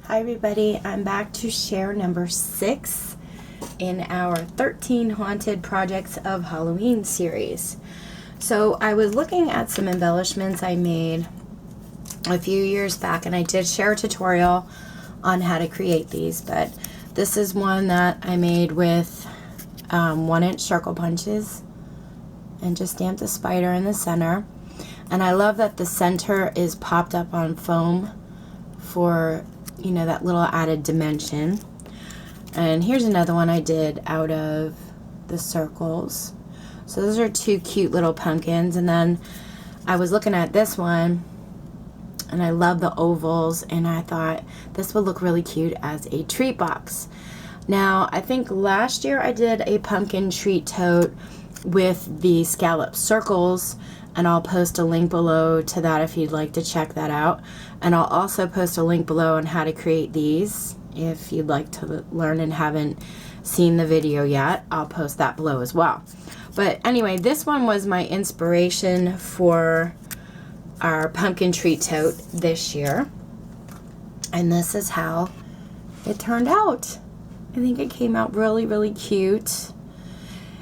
Hi everybody, I'm back to share number 6 in our 13 Haunted Projects of Halloween series. So I was looking at some embellishments I made a few years back, and I did share a tutorial on how to create these, but this is one that I made with 1-inch circle punches and just stamped a spider in the center. And I love that the center is popped up on foam for, you know, that little added dimension. And here's another one I did out of the circles. So those are 2 cute little pumpkins. And then I was looking at this one and I love the ovals, and I thought this would look really cute as a treat box. Now, I think last year I did a pumpkin treat tote with the scallop circles, and I'll post a link below to that if you'd like to check that out. And I'll also post a link below on how to create these if you'd like to learn and haven't seen the video yet. I'll post that below as well. But anyway, this one was my inspiration for our pumpkin treat tote this year. And this is how it turned out. I think it came out really, really cute.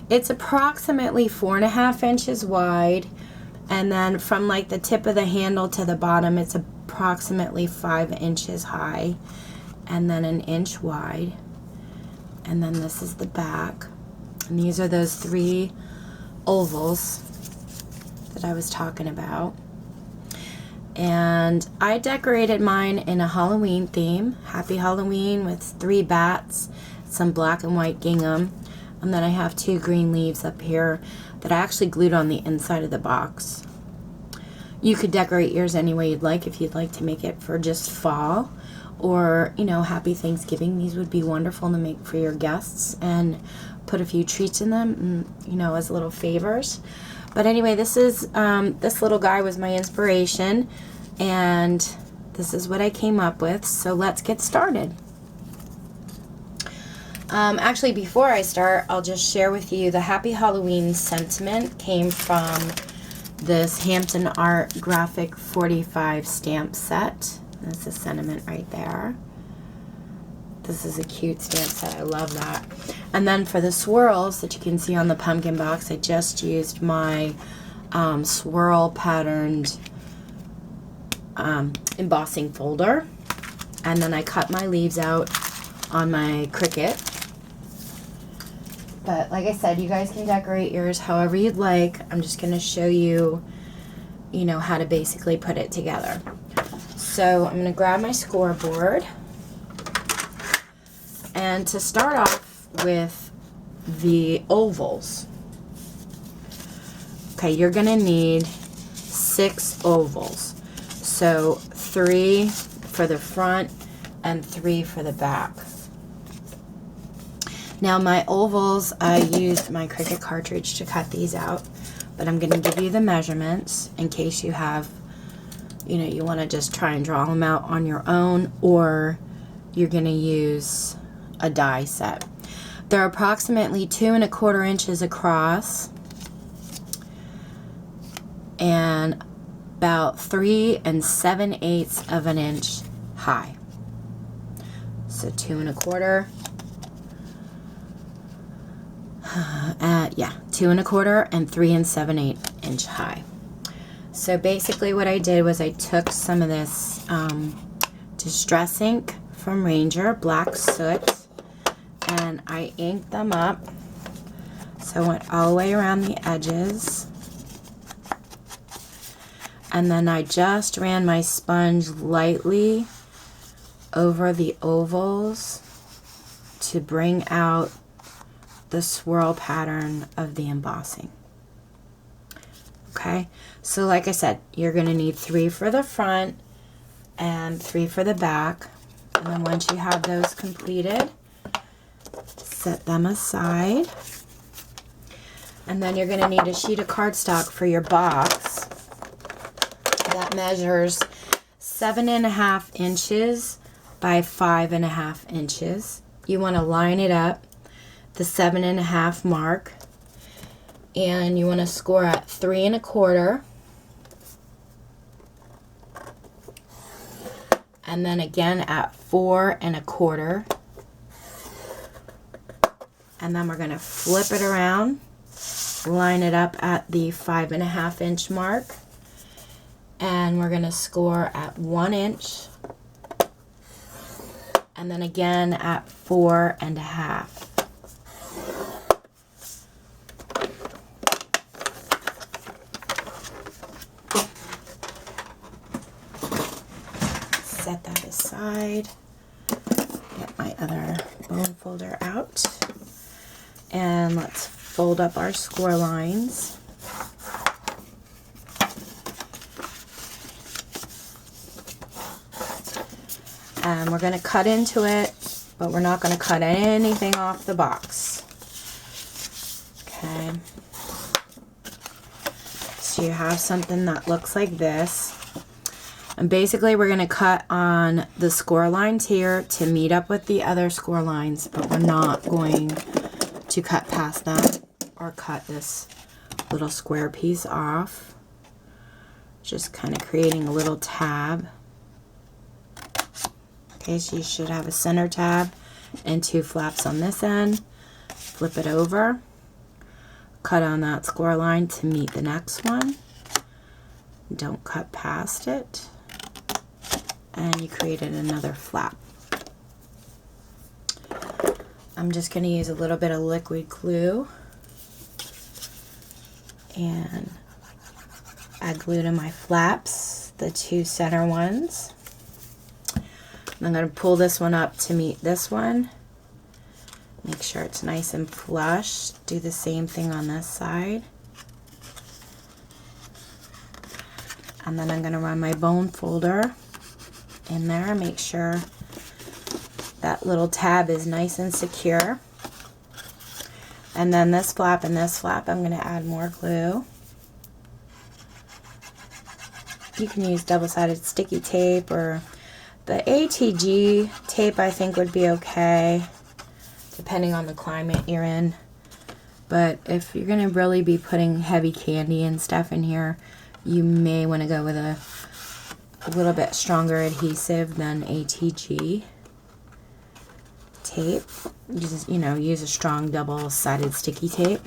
It's approximately 4.5 inches wide. And then from like the tip of the handle to the bottom, it's approximately 5 inches high and then 1 inch wide. And then this is the back. And these are those 3 ovals that I was talking about. And I decorated mine in a Halloween theme, Happy Halloween, with 3 bats, some black and white gingham. And then I have 2 green leaves up here that I actually glued on the inside of the box. You could decorate yours any way you'd like if you'd like to make it for just fall or, you know, Happy Thanksgiving. These would be wonderful to make for your guests and put a few treats in them, and, you know, as little favors. But anyway, this is this little guy was my inspiration, and this is what I came up with. So let's get started. Actually, before I start, I'll just share with you the Happy Halloween sentiment came from this Hampton Art Graphic 45 stamp set. That's the sentiment right there. This is a cute stamp set. I love that. And then for the swirls that you can see on the pumpkin box, I just used my swirl patterned embossing folder. And then I cut my leaves out on my Cricut. But like I said, you guys can decorate yours however you'd like. I'm just going to show you, you know, how to basically put it together. So I'm going to grab my scoreboard. And to start off with the ovals, okay, you're going to need 6 ovals. So 3 for the front and 3 for the back. Now my ovals, I used my Cricut cartridge to cut these out, but I'm going to give you the measurements in case you have, you know, you want to just try and draw them out on your own, or you're going to use a die set. They're approximately 2¼ inches across and about 3 7/8 of an inch high. So 2¼ yeah, 2¼ and 3 7/8 inch high. So basically what I did was I took some of this Distress ink from Ranger, black soot, and I inked them up. So I went all the way around the edges. And then I just ran my sponge lightly over the ovals to bring out the swirl pattern of the embossing. Okay, so like I said, you're going to need 3 for the front and 3 for the back. And then once you have those completed, set them aside. And then you're going to need a sheet of cardstock for your box that measures 7½ inches by 5½ inches. You want to line it up the 7½ mark, and you want to score at 3¼ and then again at 4 1/4. And then we're going to flip it around, line it up at the 5 1/2 inch mark, and we're going to score at 1 inch, and then again at 4 1/2. Set that aside. Get my other bone folder out. And let's fold up our score lines. And we're going to cut into it, but we're not going to cut anything off the box. Okay. So you have something that looks like this. And basically we're going to cut on the score lines here to meet up with the other score lines, but we're not going to cut past them or cut this little square piece off. Just kind of creating a little tab. Okay, so you should have a center tab and 2 flaps on this end. Flip it over, cut on that score line to meet the next one. Don't cut past it. And you created another flap. I'm just going to use a little bit of liquid glue and add glue to my flaps, the 2 center ones. I'm going to pull this one up to meet this one. Make sure it's nice and flush. Do the same thing on this side. And then I'm going to run my bone folder in there, make sure that little tab is nice and secure. And then this flap and this flap, I'm going to add more glue. You can use double-sided sticky tape, or the ATG tape I think would be okay, depending on the climate you're in. But if you're going to really be putting heavy candy and stuff in here, you may want to go with a little bit stronger adhesive than ATG tape. Just, use a strong double-sided sticky tape.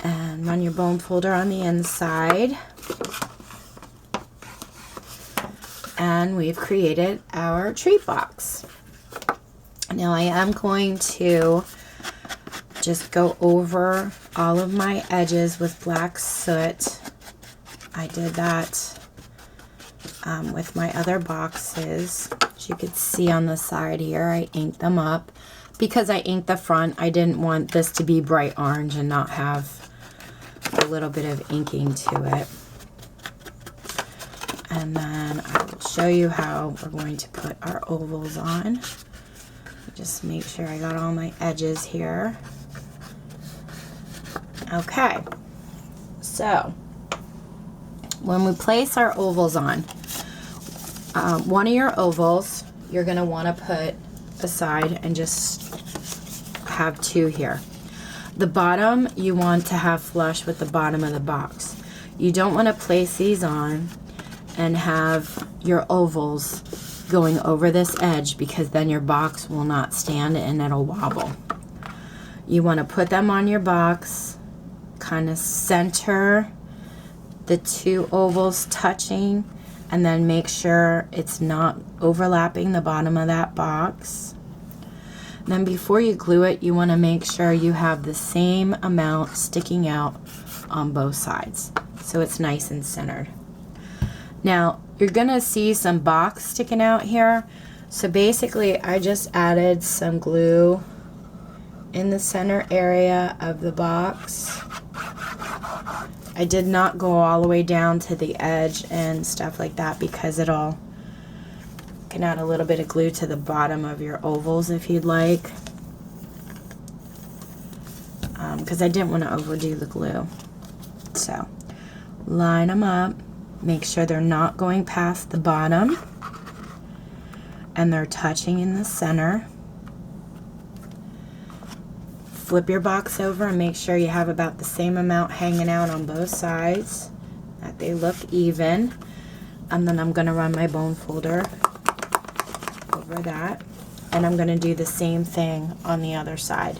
And run your bone folder on the inside. And we've created our treat box. Now I am going to just go over all of my edges with black soot. I did that with my other boxes. As you can see on the side here, I inked them up. Because I inked the front, I didn't want this to be bright orange and not have a little bit of inking to it. And then I will show you how we're going to put our ovals on. Just make sure I got all my edges here. Okay, so when we place our ovals on, one of your ovals you're going to want to put aside and just have 2 here. The bottom you want to have flush with the bottom of the box. You don't want to place these on and have your ovals going over this edge, because then your box will not stand and it'll wobble. You want to put them on your box, kind of center the 2 ovals touching, and then make sure it's not overlapping the bottom of that box. And then before you glue it, you want to make sure you have the same amount sticking out on both sides, so it's nice and centered. Now you're gonna see some box sticking out here, so basically I just added some glue in the center area of the box. I did not go all the way down to the edge and stuff like that, because you can add a little bit of glue to the bottom of your ovals if you'd like, because I didn't want to overdo the glue. So line them up, make sure they're not going past the bottom and they're touching in the center. Flip your box over and make sure you have about the same amount hanging out on both sides, that they look even. And then I'm going to run my bone folder over that. And I'm going to do the same thing on the other side.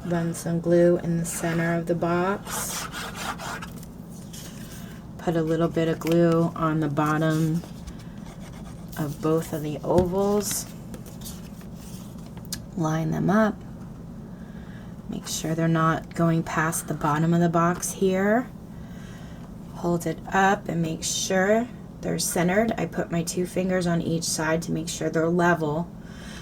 Run some glue in the center of the box. Put a little bit of glue on the bottom of both of the ovals. Line them up. Make sure they're not going past the bottom of the box here. Hold it up and make sure they're centered. I put my 2 fingers on each side to make sure they're level,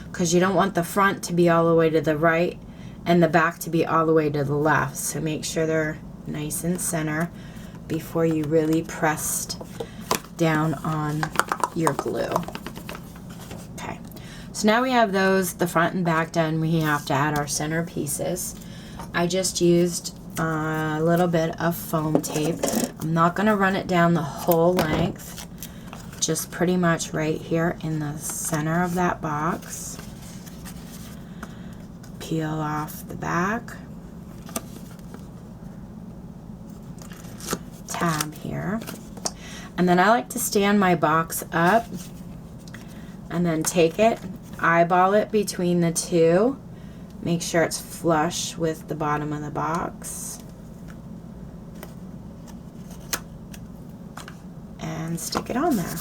because you don't want the front to be all the way to the right and the back to be all the way to the left. So make sure they're nice and center before you really pressed down on your glue. Okay, so now we have those, the front and back done. We have to add our center pieces. I just used a little bit of foam tape. I'm not going to run it down the whole length, just pretty much right here in the center of that box. Peel off the back. Tab here. And then I like to stand my box up and then take it, eyeball it between the two. Make sure it's flush with the bottom of the box. And stick it on there.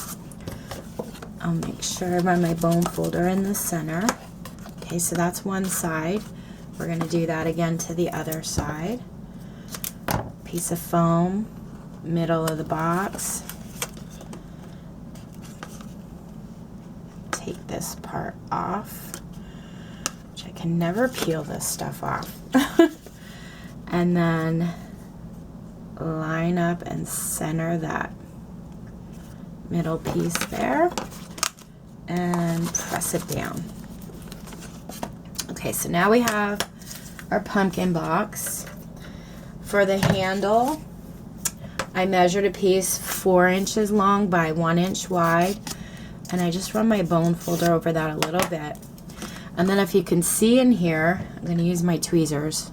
I'll make sure I run my bone folder in the center. Okay, so that's one side. We're going to do that again to the other side. Piece of foam, middle of the box. Take this part off, which I can never peel this stuff off. And then line up and center that middle piece there and press it down. Okay, so now we have our pumpkin box. For the handle, I measured a piece 4 inches long by 1 inch wide, and I just run my bone folder over that a little bit. And then if you can see in here, I'm going to use my tweezers.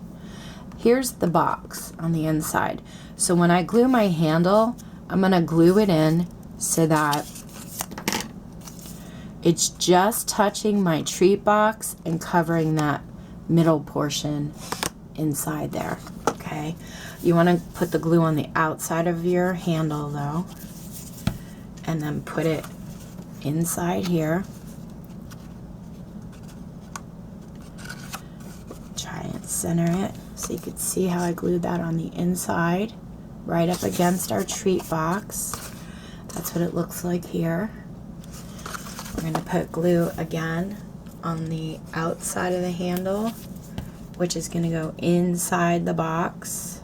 Here's the box on the inside. So when I glue my handle, I'm going to glue it in so that it's just touching my treat box and covering that middle portion inside there. Okay, you want to put the glue on the outside of your handle though, and then put it inside here. Try and center it so you can see how I glued that on the inside, right up against our treat box. That's what it looks like here. We're going to put glue again on the outside of the handle, which is going to go inside the box,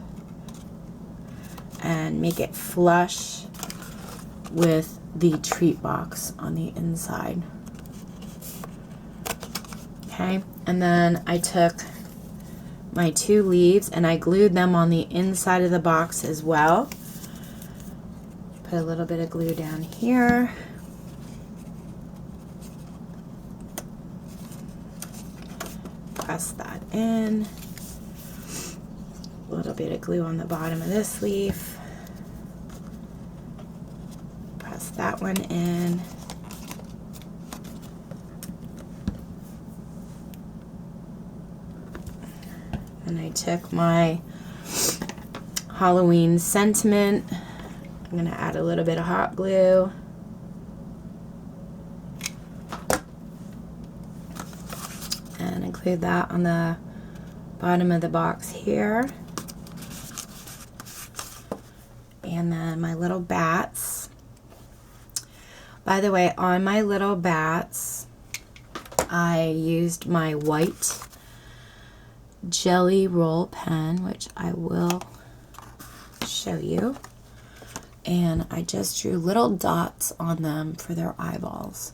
and make it flush with the treat box on the inside. Okay, and then I took my 2 leaves and I glued them on the inside of the box as well. Put a little bit of glue down here. Press that in. A little bit of glue on the bottom of this leaf. Press that one in. And I took my Halloween sentiment. I'm going to add a little bit of hot glue. And include that on the bottom of the box here. And then my little bats. By the way, on my little bats, I used my white jelly roll pen, which I will show you. And I just drew little dots on them for their eyeballs,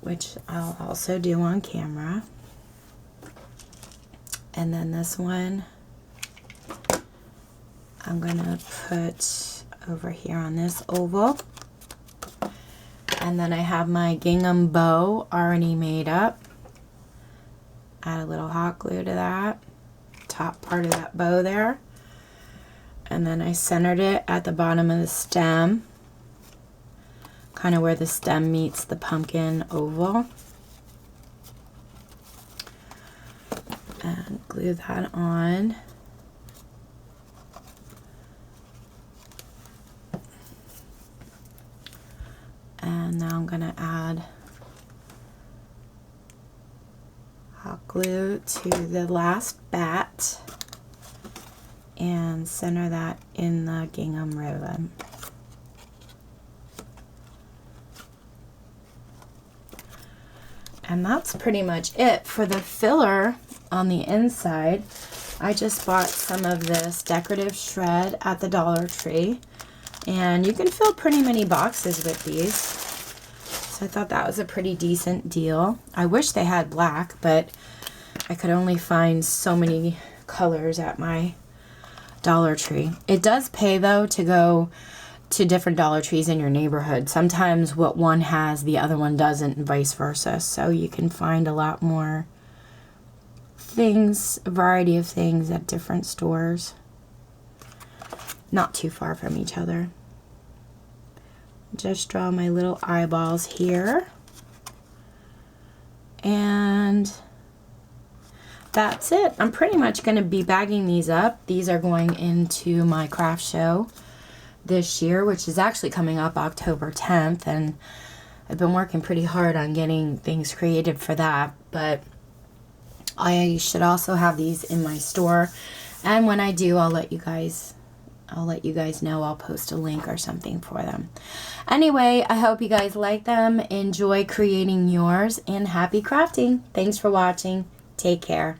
which I'll also do on camera. And then this one I'm gonna put over here on this oval. And then I have my gingham bow already made up. Add a little hot glue to that top part of that bow there. And then I centered it at the bottom of the stem, kind of where the stem meets the pumpkin oval. And glue that on. And now I'm going to add hot glue to the last bat and center that in the gingham ribbon. And that's pretty much it for the filler on the inside. I just bought some of this decorative shred at the Dollar Tree, and you can fill pretty many boxes with these. So I thought that was a pretty decent deal. I wish they had black, but I could only find so many colors at my Dollar Tree. It does pay though to go to different Dollar Trees in your neighborhood. Sometimes what one has, the other one doesn't, and vice versa. So you can find a lot more things, a variety of things at different stores. Not too far from each other. Just draw my little eyeballs here. And that's it. I'm pretty much going to be bagging these up. These are going into my craft show this year, which is actually coming up October 10th, and I've been working pretty hard on getting things created for that, but I should also have these in my store, and when I do, I'll let you guys know. I'll post a link or something for them. Anyway, I hope you guys like them, enjoy creating yours, and happy crafting. Thanks for watching. Take care.